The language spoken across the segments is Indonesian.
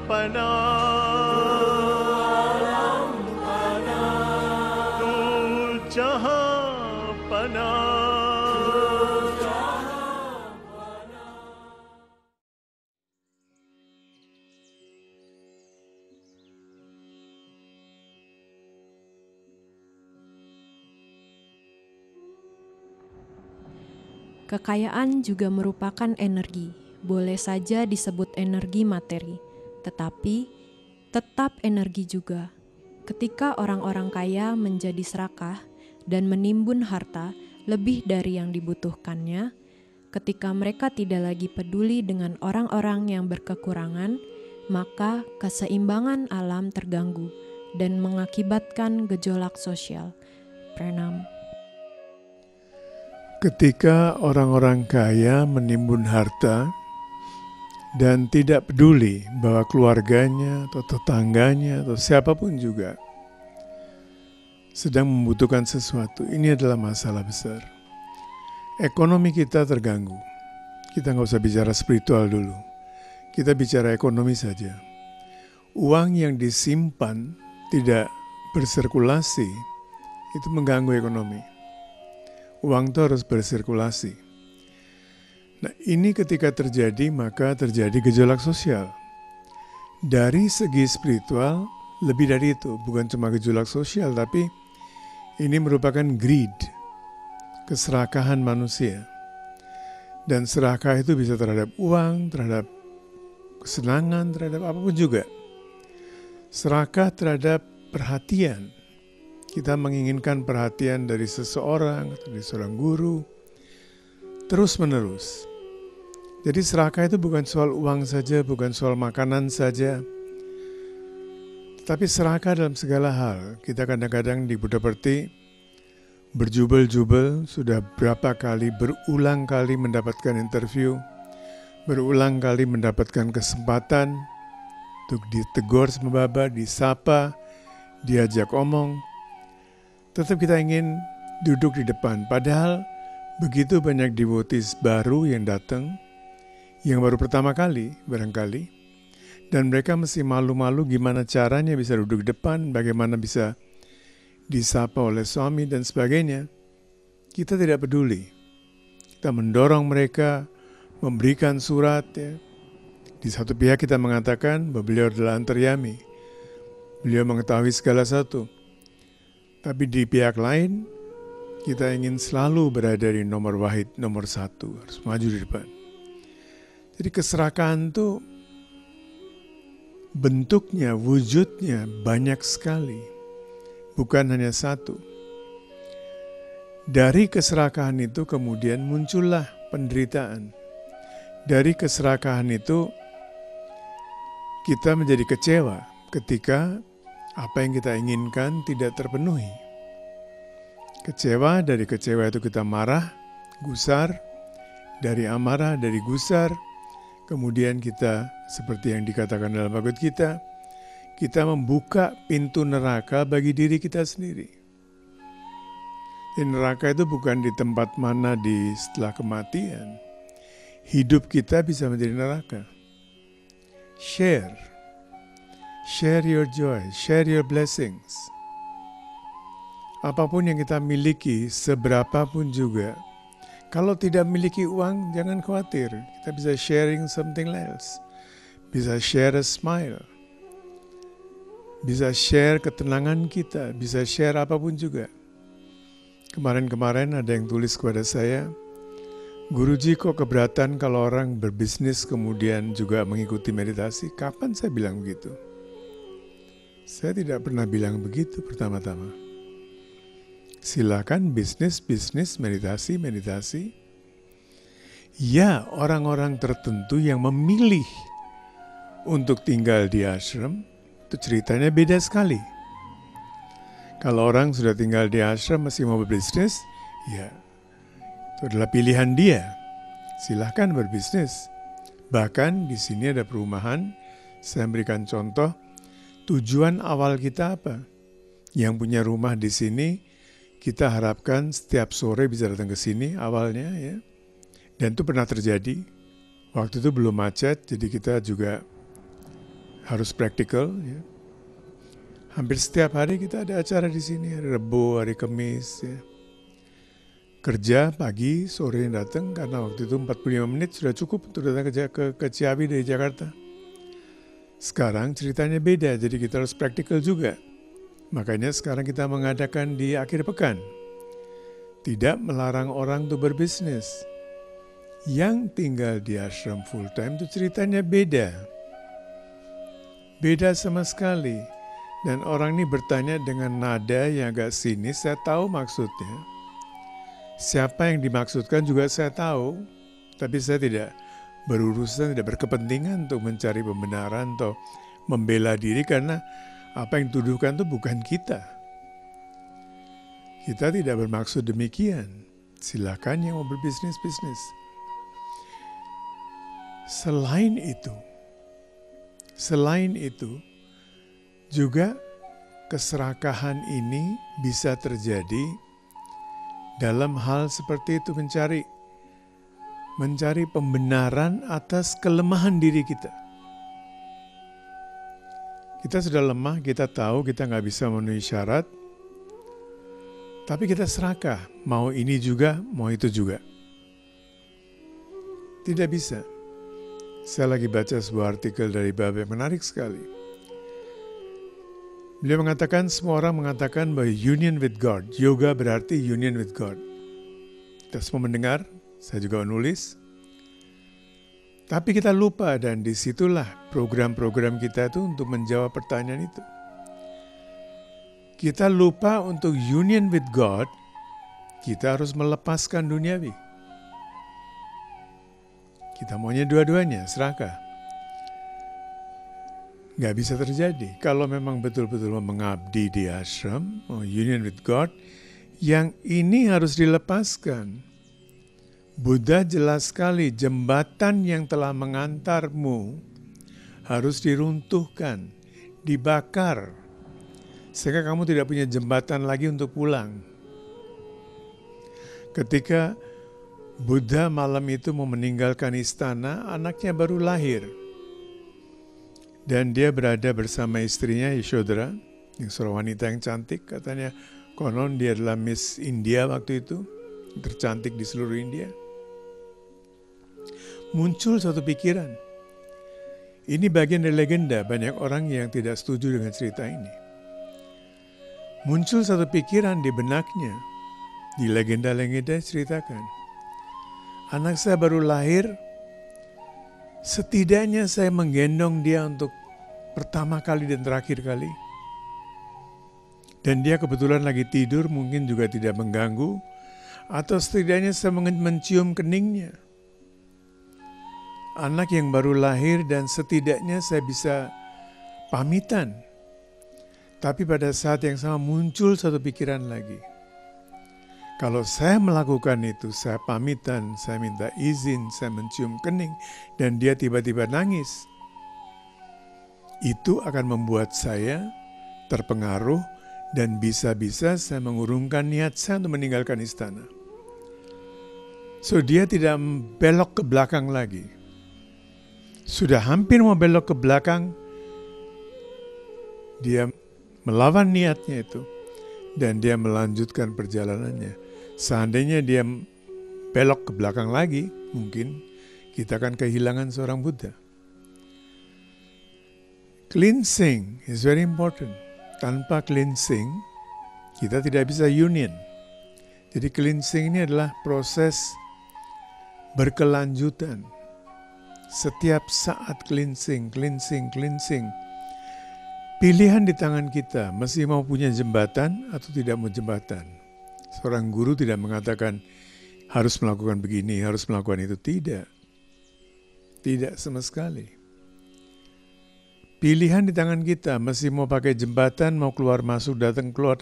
Pana, tu Jahan Pana. Kekayaan juga merupakan energi, boleh saja disebut energi materi, tetapi tetap energi juga. Ketika orang-orang kaya menjadi serakah dan menimbun harta lebih dari yang dibutuhkannya, ketika mereka tidak lagi peduli dengan orang-orang yang berkekurangan, maka keseimbangan alam terganggu dan mengakibatkan gejolak sosial. Pranam. Ketika orang-orang kaya menimbun harta dan tidak peduli bahwa keluarganya atau tetangganya atau siapapun juga sedang membutuhkan sesuatu, ini adalah masalah besar. Ekonomi kita terganggu. Kita nggak usah bicara spiritual dulu. Kita bicara ekonomi saja. Uang yang disimpan tidak bersirkulasi, itu mengganggu ekonomi. Uang itu harus bersirkulasi. Nah, ini ketika terjadi, maka terjadi gejolak sosial. Dari segi spiritual, lebih dari itu. Bukan cuma gejolak sosial, tapi ini merupakan greed, keserakahan manusia. Dan serakah itu bisa terhadap uang, terhadap kesenangan, terhadap apapun juga. Serakah terhadap perhatian. Kita menginginkan perhatian dari seseorang, atau dari seorang guru, terus menerus. Jadi serakah itu bukan soal uang saja, bukan soal makanan saja, tapi serakah dalam segala hal. Kita kadang-kadang di Budaperti berjubel-jubel, sudah berapa kali, berulang kali mendapatkan interview, berulang kali mendapatkan kesempatan untuk ditegur sama Baba, disapa, diajak omong. Tetap kita ingin duduk di depan, padahal begitu banyak devotees baru yang datang, yang baru pertama kali barangkali, dan mereka mesti malu-malu gimana caranya bisa duduk di depan, bagaimana bisa disapa oleh suami dan sebagainya. Kita tidak peduli. Kita mendorong mereka, memberikan surat. Ya. Di satu pihak kita mengatakan bahwa beliau adalah antaryami. Beliau mengetahui segala sesuatu. Tapi di pihak lain, kita ingin selalu berada di nomor wahid, nomor satu, harus maju di depan. Jadi keserakahan itu bentuknya, wujudnya banyak sekali, bukan hanya satu. Dari keserakahan itu kemudian muncullah penderitaan. Dari keserakahan itu kita menjadi kecewa ketika apa yang kita inginkan tidak terpenuhi. Kecewa, dari kecewa itu kita marah, gusar, dari amarah, dari gusar, kemudian kita seperti yang dikatakan dalam Bhagavad Gita, kita membuka pintu neraka bagi diri kita sendiri. Dan neraka itu bukan di tempat mana di setelah kematian. Hidup kita bisa menjadi neraka. Share your joy, share your blessings. Apapun yang kita miliki, seberapapun juga. Kalau tidak memiliki uang, jangan khawatir. Kita bisa sharing something else. Bisa share a smile. Bisa share ketenangan kita. Bisa share apapun juga. Kemarin-kemarin ada yang tulis kepada saya, Guruji kok keberatan kalau orang berbisnis kemudian juga mengikuti meditasi? Kapan saya bilang begitu? Saya tidak pernah bilang begitu pertama-tama. Silakan bisnis, meditasi. Ya, orang-orang tertentu yang memilih untuk tinggal di ashram, itu ceritanya beda sekali. Kalau orang sudah tinggal di ashram masih mau berbisnis, ya itu adalah pilihan dia. Silahkan berbisnis. Bahkan di sini ada perumahan, saya berikan contoh, tujuan awal kita apa? Yang punya rumah di sini, kita harapkan setiap sore bisa datang ke sini awalnya ya. Dan itu pernah terjadi. Waktu itu belum macet, jadi kita juga harus praktikal. Ya. Hampir setiap hari kita ada acara di sini, hari Rebo, hari Kamis. Ya. Kerja pagi, sore datang, karena waktu itu 45 menit sudah cukup untuk datang ke Ciawi dari Jakarta. Sekarang ceritanya beda, jadi kita harus praktikal juga. Makanya sekarang kita mengadakan di akhir pekan. Tidak melarang orang untuk berbisnis. Yang tinggal di ashram full time itu ceritanya beda. Beda sama sekali. Dan orang ini bertanya dengan nada yang agak sinis, saya tahu maksudnya. Siapa yang dimaksudkan juga saya tahu, tapi saya tidak berurusan, tidak berkepentingan untuk mencari pembenaran atau membela diri karena apa yang dituduhkan itu bukan kita. Kita tidak bermaksud demikian. Silakan yang mau berbisnis-bisnis. Selain itu, juga keserakahan ini bisa terjadi dalam hal seperti itu, mencari pembenaran atas kelemahan diri kita. Kita sudah lemah, kita tahu kita nggak bisa memenuhi syarat, tapi kita serakah, mau ini juga, mau itu juga. Tidak bisa. Saya lagi baca sebuah artikel dari Baba yang menarik sekali. Beliau mengatakan, semua orang mengatakan bahwa union with God, yoga berarti union with God. Kita semua mendengar, saya juga menulis. Tapi kita lupa dan disitulah program-program kita itu untuk menjawab pertanyaan itu. Kita lupa untuk union with God, kita harus melepaskan duniawi. Kita maunya dua-duanya, serakah. Nggak bisa terjadi. Kalau memang betul-betul mengabdi di ashram, union with God, yang ini harus dilepaskan. Buddha jelas sekali, jembatan yang telah mengantarmu harus diruntuhkan, dibakar, sehingga kamu tidak punya jembatan lagi untuk pulang. Ketika Buddha malam itu mau meninggalkan istana, anaknya baru lahir. Dan dia berada bersama istrinya Yashodhara, yang seorang wanita yang cantik. Katanya konon dia adalah Miss India waktu itu, tercantik di seluruh India. Muncul suatu pikiran. Ini bagian dari legenda, banyak orang yang tidak setuju dengan cerita ini. Muncul satu pikiran di benaknya, di legenda-legenda ceritakan. Anak saya baru lahir, setidaknya saya menggendong dia untuk pertama kali dan terakhir kali. Dan dia kebetulan lagi tidur, mungkin juga tidak mengganggu. Atau setidaknya saya mencium keningnya. Anak yang baru lahir dan setidaknya saya bisa pamitan. Tapi pada saat yang sama muncul satu pikiran lagi. Kalau saya melakukan itu, saya pamitan, saya minta izin, saya mencium kening, dan dia tiba-tiba nangis. Itu akan membuat saya terpengaruh dan bisa-bisa saya mengurungkan niat saya untuk meninggalkan istana. So dia tidak belok ke belakang lagi. Sudah hampir mau belok ke belakang, dia melawan niatnya itu dan dia melanjutkan perjalanannya. Seandainya dia belok ke belakang lagi, mungkin kita akan kehilangan seorang Buddha. Cleansing is very important. Tanpa cleansing, kita tidak bisa union. Jadi cleansing ini adalah proses berkelanjutan. Setiap saat cleansing. Pilihan di tangan kita, masih mau punya jembatan atau tidak mau jembatan. Seorang guru tidak mengatakan harus melakukan begini, harus melakukan itu. Tidak sama sekali. Pilihan di tangan kita, masih mau pakai jembatan, mau keluar masuk, datang keluar,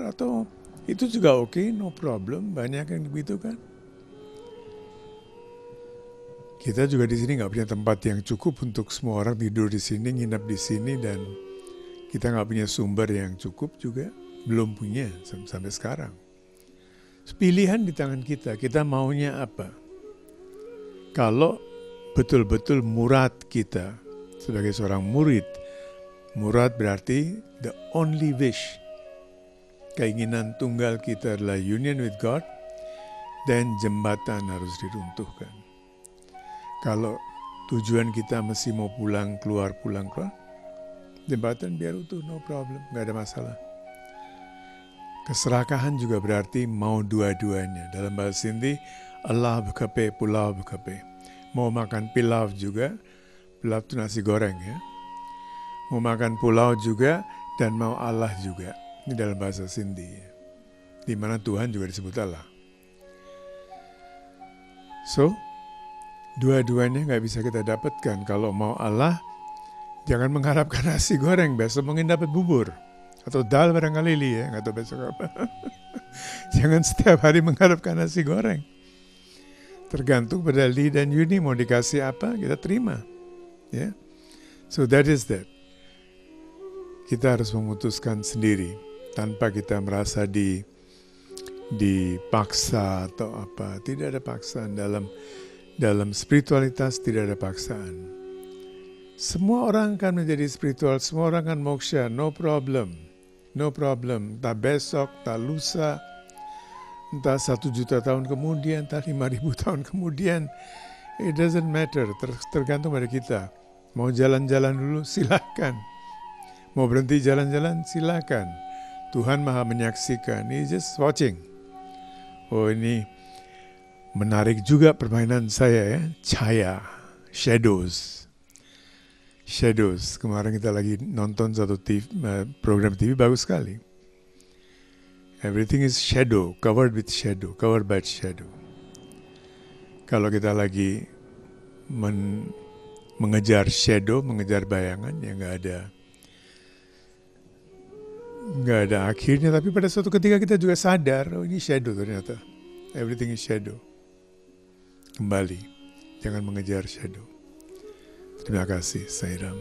atau itu juga oke, no problem, banyak yang begitu kan. Kita juga di sini nggak punya tempat yang cukup untuk semua orang tidur di sini, nginap di sini, dan kita nggak punya sumber yang cukup juga, belum punya sampai sekarang. Pilihan di tangan kita maunya apa? Kalau betul-betul murad kita sebagai seorang murid Murad berarti the only wish. Keinginan tunggal kita adalah union with God, dan jembatan harus diruntuhkan. Kalau tujuan kita mesti mau pulang keluar, jembatan biar utuh, no problem, gak ada masalah. Keserakahan juga berarti mau dua-duanya. Dalam bahasa Hindi, Allah bekape, pulau bekape. Mau makan pilau juga, pilau itu nasi goreng ya. Mau makan pulau juga, dan mau Allah juga. Ini dalam bahasa Sindi, di mana Tuhan juga disebut Allah. So, dua-duanya nggak bisa kita dapatkan. Kalau mau Allah, jangan mengharapkan nasi goreng, besok mungkin dapat bubur. Atau dal barangkali ya, nggak tahu besok apa. Jangan setiap hari mengharapkan nasi goreng. Tergantung pada Lee dan Yuni mau dikasih apa, kita terima. Ya, so that is that. Kita harus memutuskan sendiri tanpa kita merasa dipaksa atau apa. Tidak ada paksaan dalam spiritualitas, tidak ada paksaan. Semua orang akan menjadi spiritual, semua orang akan moksha, no problem. No problem, entah besok, entah lusa, entah 1.000.000 tahun kemudian, entah 5.000 tahun kemudian. It doesn't matter, tergantung pada kita. Mau jalan-jalan dulu, silakan. Mau berhenti jalan-jalan, silakan. Tuhan maha menyaksikan, He's just watching. Oh, ini menarik juga permainan saya ya, cahaya, shadows. Kemarin kita lagi nonton satu program TV bagus sekali. Everything is shadow, covered by shadow. Kalau kita lagi mengejar shadow, mengejar bayangan, ya nggak ada akhirnya. Tapi pada suatu ketika kita juga sadar, oh ini shadow ternyata. Everything is shadow. Kembali, jangan mengejar shadow. Terima kasih, Sairam.